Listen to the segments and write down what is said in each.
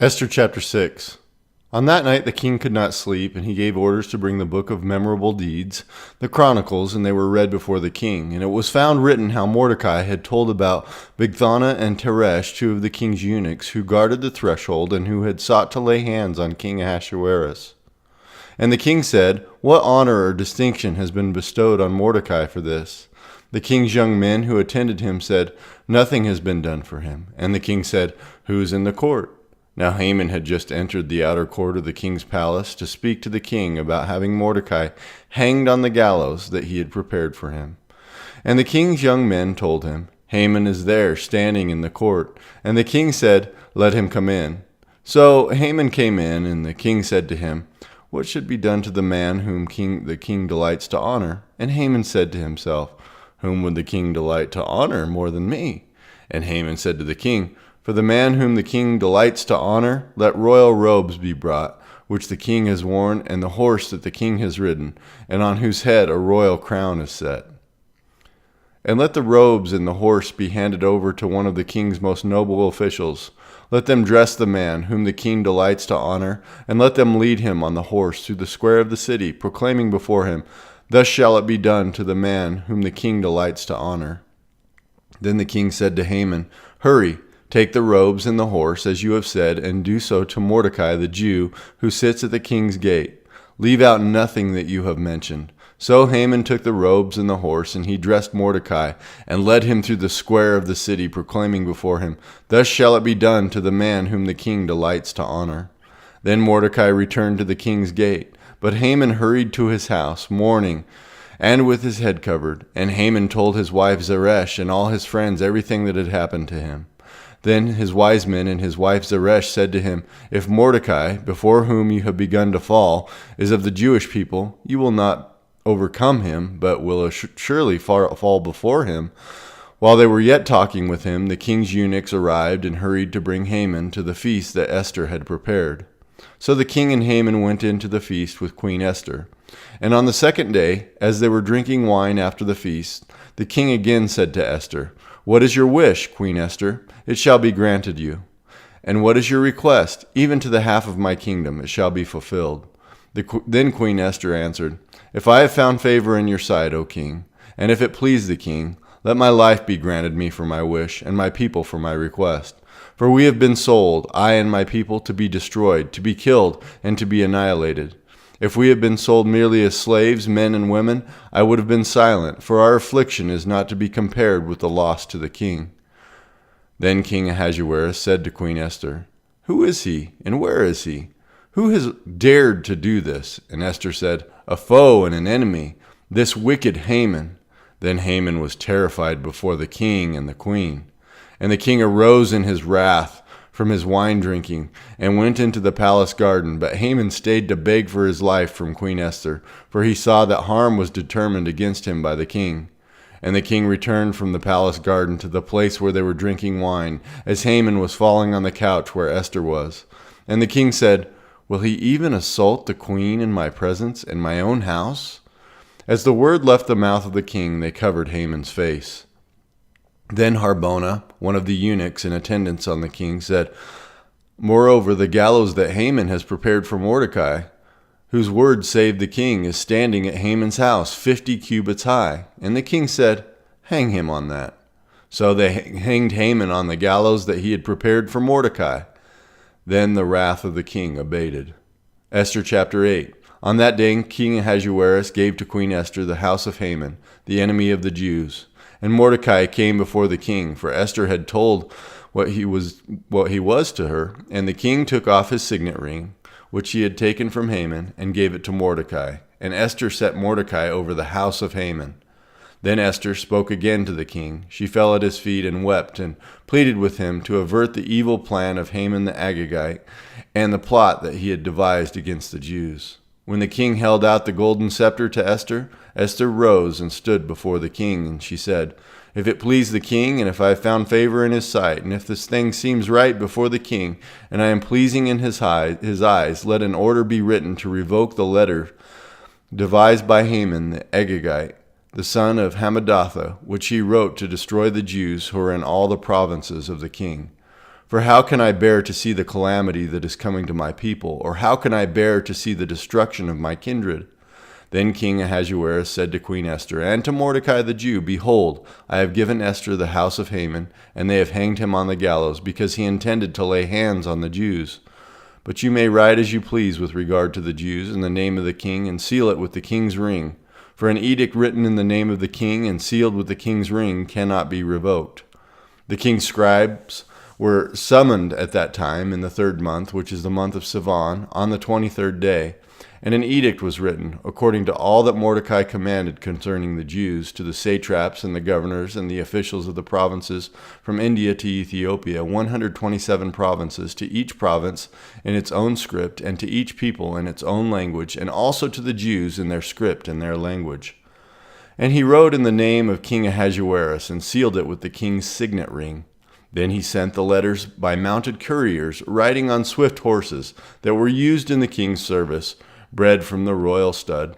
Esther chapter 6. On that night the king could not sleep, and he gave orders to bring the book of memorable deeds, the chronicles, and they were read before the king. And it was found written how Mordecai had told about Bigthana and Teresh, two of the king's eunuchs, who guarded the threshold and who had sought to lay hands on King Ahasuerus. And the king said, "What honor or distinction has been bestowed on Mordecai for this?" The king's young men who attended him said, "Nothing has been done for him." And the king said, "Who is in the court?" Now Haman had just entered the outer court of the king's palace to speak to the king about having Mordecai hanged on the gallows that he had prepared for him. And the king's young men told him, "Haman is there, standing in the court." And the king said, "Let him come in." So Haman came in, and the king said to him, "What should be done to the man whom the king delights to honor?" And Haman said to himself, "Whom would the king delight to honor more than me?" And Haman said to the king, "For the man whom the king delights to honor, let royal robes be brought, which the king has worn, and the horse that the king has ridden, and on whose head a royal crown is set. And let the robes and the horse be handed over to one of the king's most noble officials. Let them dress the man whom the king delights to honor, and let them lead him on the horse through the square of the city, proclaiming before him, 'Thus shall it be done to the man whom the king delights to honor.'" Then the king said to Haman, "Hurry, take the robes and the horse, as you have said, and do so to Mordecai the Jew, who sits at the king's gate. Leave out nothing that you have mentioned." So Haman took the robes and the horse, and he dressed Mordecai, and led him through the square of the city, proclaiming before him, "Thus shall it be done to the man whom the king delights to honor." Then Mordecai returned to the king's gate, but Haman hurried to his house, mourning, and with his head covered. And Haman told his wife Zeresh and all his friends everything that had happened to him. Then his wise men and his wife Zeresh said to him, "If Mordecai, before whom you have begun to fall, is of the Jewish people, you will not overcome him, but will surely fall before him." While they were yet talking with him, the king's eunuchs arrived and hurried to bring Haman to the feast that Esther had prepared. So the king and Haman went into the feast with Queen Esther. And on the second day, as they were drinking wine after the feast, the king again said to Esther, "What is your wish, Queen Esther? It shall be granted you. And what is your request? Even to the half of my kingdom it shall be fulfilled." Then Queen Esther answered, "If I have found favor in your sight, O king, and if it please the king, let my life be granted me for my wish, and my people for my request. For we have been sold, I and my people, to be destroyed, to be killed, and to be annihilated. If we had been sold merely as slaves, men and women, I would have been silent, for our affliction is not to be compared with the loss to the king." Then King Ahasuerus said to Queen Esther, "Who is he, and where is he? Who has dared to do this?" And Esther said, "A foe and an enemy, this wicked Haman." Then Haman was terrified before the king and the queen. And the king arose in his wrath from his wine drinking and went into the palace garden. But Haman stayed to beg for his life from Queen Esther, for he saw that harm was determined against him by the king. And the king returned from the palace garden to the place where they were drinking wine, as Haman was falling on the couch where Esther was. And the king said, "Will he even assault the queen in my presence, in my own house?" As the word left the mouth of the king, they covered Haman's face. Then Harbona, one of the eunuchs in attendance on the king, said, "Moreover, the gallows that Haman has prepared for Mordecai, whose word saved the king, is standing at Haman's house, 50 cubits high." And the king said, "Hang him on that." So they hanged Haman on the gallows that he had prepared for Mordecai. Then the wrath of the king abated. Esther chapter 8. On that day King Ahasuerus gave to Queen Esther the house of Haman, the enemy of the Jews. And Mordecai came before the king, for Esther had told what he was to her. And the king took off his signet ring, which he had taken from Haman, and gave it to Mordecai. And Esther set Mordecai over the house of Haman. Then Esther spoke again to the king. She fell at his feet and wept, and pleaded with him to avert the evil plan of Haman the Agagite, and the plot that he had devised against the Jews. When the king held out the golden scepter to Esther, Esther rose and stood before the king, and she said, "If it please the king, and if I have found favor in his sight, and if this thing seems right before the king, and I am pleasing in his eyes, let an order be written to revoke the letter devised by Haman the Agagite, the son of Hammedatha, which he wrote to destroy the Jews who are in all the provinces of the king. For how can I bear to see the calamity that is coming to my people? Or how can I bear to see the destruction of my kindred? Then King Ahasuerus said to Queen Esther and to Mordecai the Jew, Behold, I have given Esther the house of Haman, and they have hanged him on the gallows, because he intended to lay hands on the Jews. But you may write as you please with regard to the Jews in the name of the king, and seal it with the king's ring. For an edict written in the name of the king and sealed with the king's ring cannot be revoked. The king's scribes were summoned at that time in the 3rd month, which is the month of Sivan, on the 23rd day. And an edict was written, according to all that Mordecai commanded concerning the Jews, to the satraps and the governors and the officials of the provinces from India to Ethiopia, 127 provinces, to each province in its own script, and to each people in its own language, and also to the Jews in their script and their language. And he wrote in the name of King Ahasuerus, and sealed it with the king's signet ring. Then he sent the letters by mounted couriers, riding on swift horses that were used in the king's service, bred from the royal stud,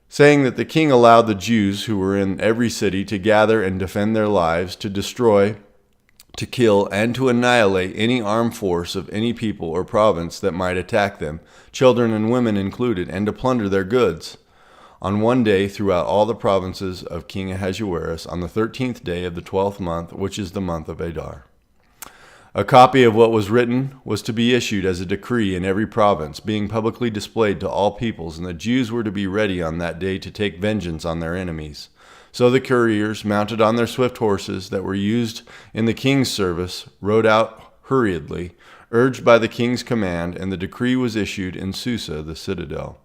saying that the king allowed the Jews who were in every city to gather and defend their lives, to destroy, to kill, and to annihilate any armed force of any people or province that might attack them, children and women included, and to plunder their goods. On one day throughout all the provinces of King Ahasuerus, on the 13th day of the 12th month, which is the month of Adar. A copy of what was written was to be issued as a decree in every province, being publicly displayed to all peoples, and the Jews were to be ready on that day to take vengeance on their enemies. So the couriers, mounted on their swift horses that were used in the king's service, rode out hurriedly, urged by the king's command, and the decree was issued in Susa, the citadel.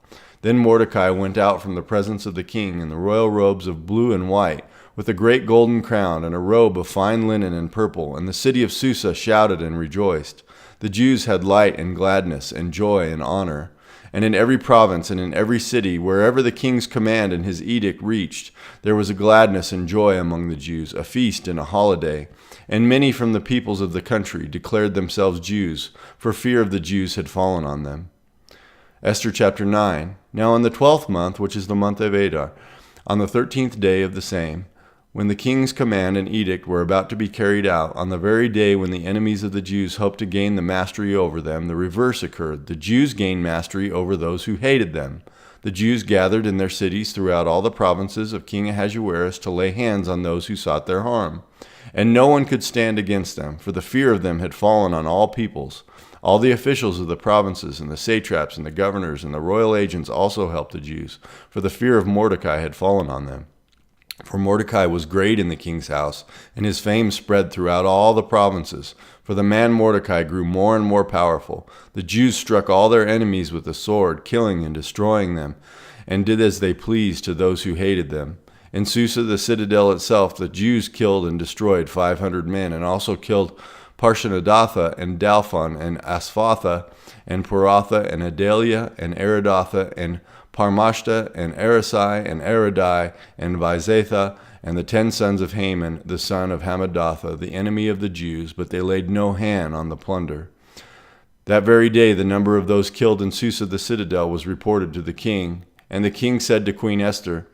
Then Mordecai went out from the presence of the king in the royal robes of blue and white, with a great golden crown and a robe of fine linen and purple, and the city of Susa shouted and rejoiced. The Jews had light and gladness and joy and honor. And in every province and in every city, wherever the king's command and his edict reached, there was a gladness and joy among the Jews, a feast and a holiday. And many from the peoples of the country declared themselves Jews, for fear of the Jews had fallen on them. Esther chapter 9. Now in the 12th month, which is the month of Adar, on the 13th day of the same, when the king's command and edict were about to be carried out, on the very day when the enemies of the Jews hoped to gain the mastery over them, the reverse occurred. The Jews gained mastery over those who hated them. The Jews gathered in their cities throughout all the provinces of King Ahasuerus to lay hands on those who sought their harm. And no one could stand against them, for the fear of them had fallen on all peoples. All the officials of the provinces and the satraps and the governors and the royal agents also helped the Jews, for the fear of Mordecai had fallen on them. For Mordecai was great in the king's house, and his fame spread throughout all the provinces. For the man Mordecai grew more and more powerful. The Jews struck all their enemies with the sword, killing and destroying them, and did as they pleased to those who hated them. In Susa, the citadel itself, the Jews killed and destroyed 500 men, and also killed Parshandatha and Dalphon and Asphatha and Puratha and Adalia and Aridatha and Parmashta and Arisai and Aridai and Vizatha and the 10 sons of Haman, the son of Hammedatha, the enemy of the Jews, but they laid no hand on the plunder. That very day the number of those killed in Susa the citadel was reported to the king, and the king said to Queen Esther,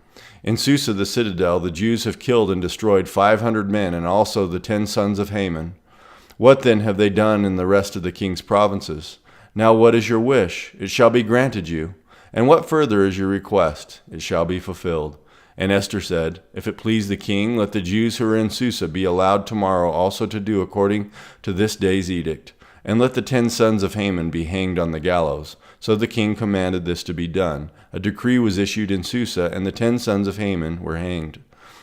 In Susa the citadel the Jews have killed and destroyed 500 men, and also the 10 sons of Haman. What then have they done in the rest of the king's provinces? Now what is your wish? It shall be granted you. And what further is your request? It shall be fulfilled. And Esther said, If it please the king, let the Jews who are in Susa be allowed tomorrow also to do according to this day's edict. And let the 10 sons of Haman be hanged on the gallows. So the king commanded this to be done. A decree was issued in Susa, and the 10 sons of Haman were hanged.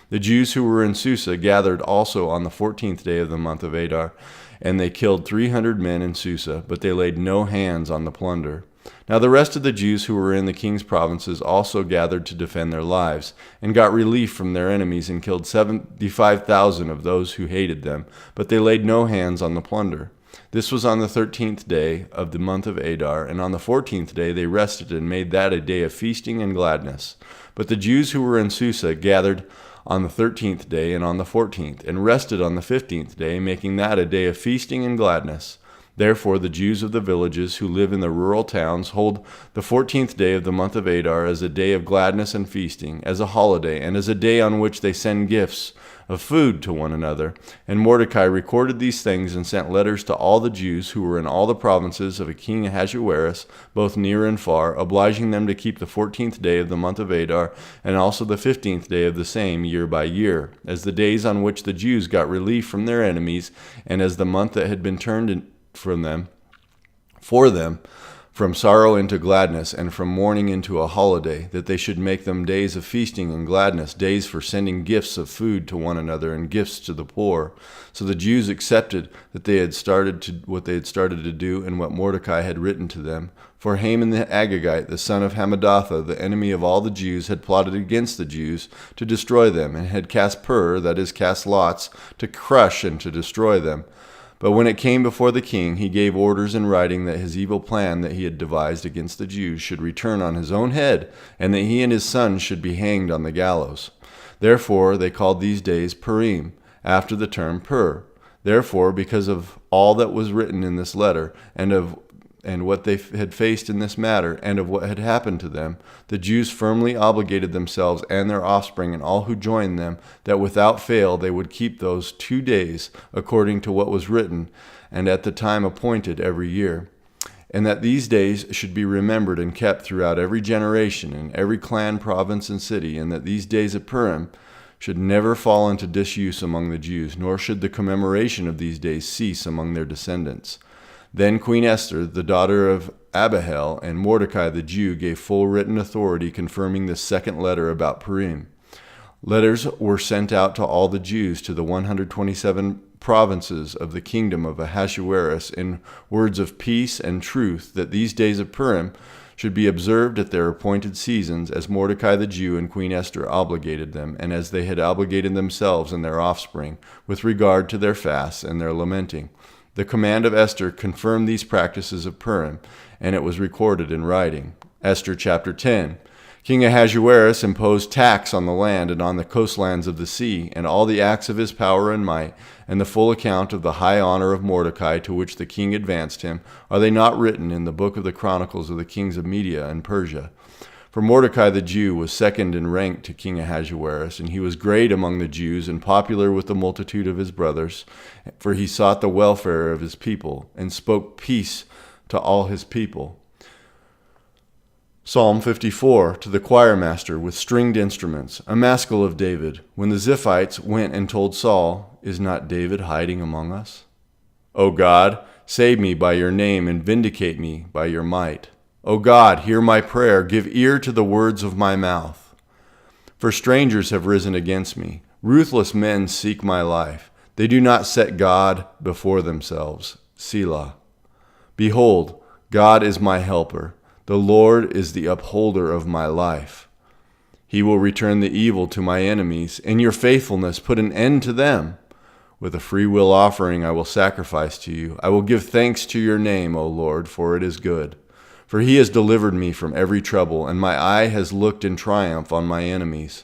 The Jews who were in Susa gathered also on the 14th day of the month of Adar, and they killed 300 men in Susa, but they laid no hands on the plunder. Now the rest of the Jews who were in the king's provinces also gathered to defend their lives, and got relief from their enemies, and killed 75,000 of those who hated them, but they laid no hands on the plunder. This was on the 13th day of the month of Adar, and on the 14th day they rested and made that a day of feasting and gladness. But the Jews who were in Susa gathered on the 13th day and on the 14th, and rested on the 15th day, making that a day of feasting and gladness. Therefore the Jews of the villages who live in the rural towns hold the 14th day of the month of Adar as a day of gladness and feasting, as a holiday, and as a day on which they send gifts of food to one another. And Mordecai recorded these things and sent letters to all the Jews who were in all the provinces of King Ahasuerus, both near and far, obliging them to keep the 14th day of the month of Adar, and also the 15th day of the same, year by year, as the days on which the Jews got relief from their enemies, and as the month that had been turned for them, from sorrow into gladness, and from mourning into a holiday, that they should make them days of feasting and gladness, days for sending gifts of food to one another and gifts to the poor. So the Jews accepted that they had started to do and what Mordecai had written to them. For Haman the Agagite, the son of Hammedatha, the enemy of all the Jews, had plotted against the Jews to destroy them, and had cast that is, cast lots, to crush and to destroy them. But when it came before the king, he gave orders in writing that his evil plan that he had devised against the Jews should return on his own head, and that he and his sons should be hanged on the gallows. Therefore they called these days Purim, after the term Pur. Therefore, because of all that was written in this letter, and what they had faced in this matter, and of what had happened to them, the Jews firmly obligated themselves and their offspring and all who joined them, that without fail they would keep those 2 days according to what was written, and at the time appointed every year. And that these days should be remembered and kept throughout every generation, in every clan, province, and city, and that these days of Purim should never fall into disuse among the Jews, nor should the commemoration of these days cease among their descendants. Then Queen Esther, the daughter of Abihail, and Mordecai the Jew gave full written authority confirming this second letter about Purim. Letters were sent out to all the Jews to the 127 provinces of the kingdom of Ahasuerus in words of peace and truth, that these days of Purim should be observed at their appointed seasons, as Mordecai the Jew and Queen Esther obligated them, and as they had obligated themselves and their offspring, with regard to their fasts and their lamenting. The command of Esther confirmed these practices of Purim, and it was recorded in writing. Esther chapter 10. King Ahasuerus imposed tax on the land and on the coastlands of the sea, and all the acts of his power and might, and the full account of the high honor of Mordecai to which the king advanced him, are they not written in the book of the Chronicles of the kings of Media and Persia? For Mordecai the Jew was second in rank to King Ahasuerus, and he was great among the Jews and popular with the multitude of his brothers, for he sought the welfare of his people and spoke peace to all his people. Psalm 54, to the choir master with stringed instruments, a maskil of David. When the Ziphites went and told Saul, "Is not David hiding among us?" O God, save me by your name and vindicate me by your might. O God, hear my prayer, give ear to the words of my mouth. For strangers have risen against me. Ruthless men seek my life. They do not set God before themselves. Selah. Behold, God is my helper. The Lord is the upholder of my life. He will return the evil to my enemies. In your faithfulness put an end to them. With a freewill offering I will sacrifice to you. I will give thanks to your name, O Lord, for it is good. For he has delivered me from every trouble, and my eye has looked in triumph on my enemies.